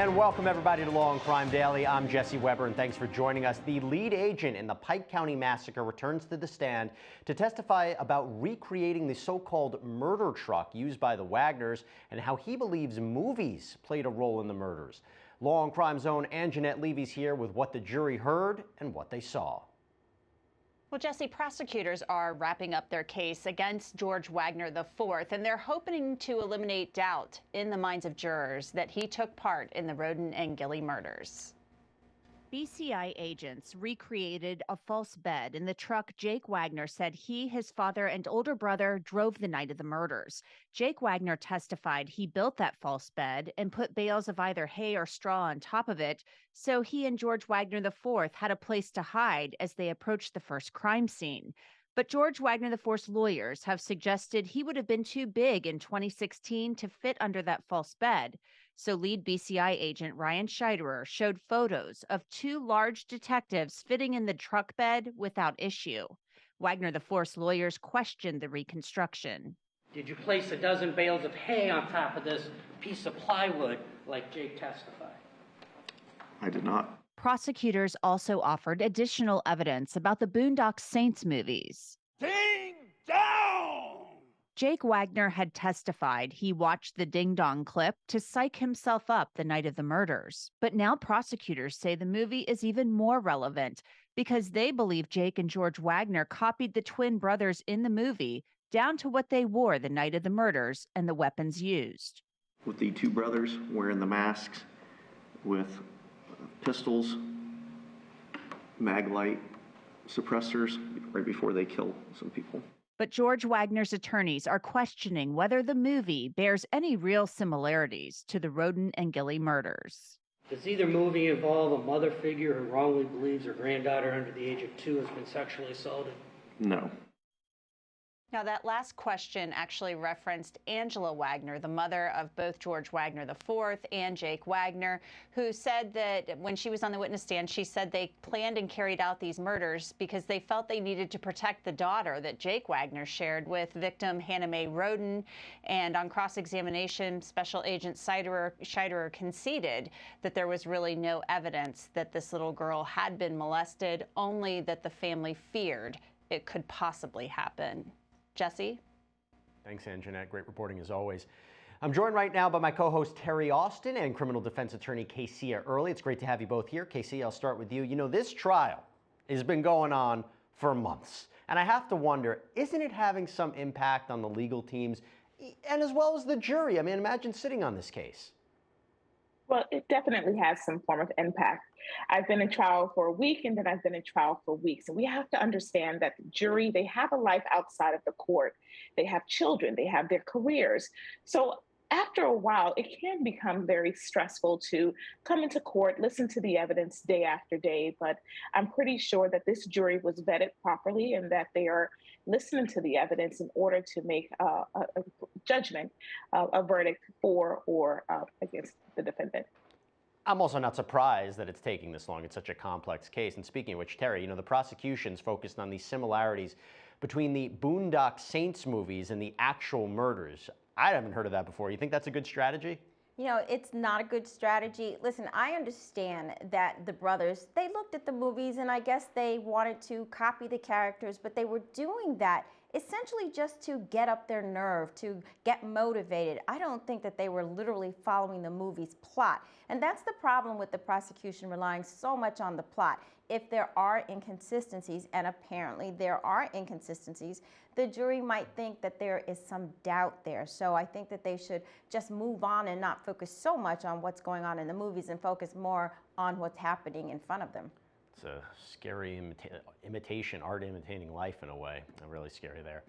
And welcome everybody to Law and Crime Daily. I'm Jesse Weber, and thanks for joining us. The lead agent in the Pike County Massacre returns to the stand to testify about recreating the so-called murder truck used by the Wagners and how he believes movies played a role in the murders. Law and Crime's own Anjanette Levy's here with what the jury heard and what they saw. Well, Jesse, prosecutors are wrapping up their case against George Wagner IV, and they're hoping to eliminate doubt in the minds of jurors that he took part in the Roden and Gilly murders. BCI agents recreated a false bed in the truck Jake Wagner said he, his father, and older brother drove the night of the murders. Jake Wagner testified he built that false bed and put bales of either hay or straw on top of it, so he and George Wagner IV had a place to hide as they approached the first crime scene. But George Wagner IV's lawyers have suggested he would have been too big in 2016 to fit under that false bed. So lead BCI agent Ryan Scheiderer showed photos of two large detectives fitting in the truck bed without issue. Wagner IV's lawyers questioned the reconstruction. Did you place a dozen bales of hay on top of this piece of plywood like Jake testified? I did not. Prosecutors also offered additional evidence about the Boondock Saints movies. Ding dong! Jake Wagner had testified he watched the Ding Dong clip to psych himself up the night of the murders. But now prosecutors say the movie is even more relevant because they believe Jake and George Wagner copied the twin brothers in the movie down to what they wore the night of the murders and the weapons used. With the two brothers wearing the masks with pistols, mag-light suppressors right before they kill some people. But George Wagner's attorneys are questioning whether the movie bears any real similarities to the Roden and Gilly murders. Does either movie involve a mother figure who wrongly believes her granddaughter under the age of 2 has been sexually assaulted? No. Now, that last question actually referenced Angela Wagner, the mother of both George Wagner IV and Jake Wagner, who said that when she was on the witness stand, she said they planned and carried out these murders because they felt they needed to protect the daughter that Jake Wagner shared with victim Hannah Mae Roden. And on cross-examination, Special Agent Scheiderer conceded that there was really no evidence that this little girl had been molested, only that the family feared it could possibly happen. Jesse? Thanks, Anjanette. Great reporting as always. I'm joined right now by my co-host Terry Austin and criminal defense attorney Casey Early. It's great to have you both here. Casey, I'll start with you. You know, this trial has been going on for months, and I have to wonder, isn't it having some impact on the legal teams and as well as the jury? I mean, imagine sitting on this case. Well, it definitely has some form of impact. I've been in trial for a week, and then I've been in trial for weeks. And we have to understand that the jury, they have a life outside of the court. They have children, they have their careers. So after a while, it can become very stressful to come into court, listen to the evidence day after day. But I'm pretty sure that this jury was vetted properly and that they are listening to the evidence in order to make a judgment, a verdict for or against the defendant. I'm also not surprised that it's taking this long. It's such a complex case. And speaking of which, Terry, you know, the prosecution's focused on these similarities between the Boondock Saints movies and the actual murders. I haven't heard of that before. You think that's a good strategy? You know, it's not a good strategy. Listen, I understand that the brothers, they looked at the movies and I guess they wanted to copy the characters, but they were doing that essentially just to get up their nerve, to get motivated. I don't think that they were literally following the movie's plot. And that's the problem with the prosecution relying so much on the plot. If there are inconsistencies, and apparently there are inconsistencies, the jury might think that there is some doubt there. So I think that they should just move on and not focus so much on what's going on in the movies and focus more on what's happening in front of them. It's a scary imitation, art imitating life in a way. Really scary there.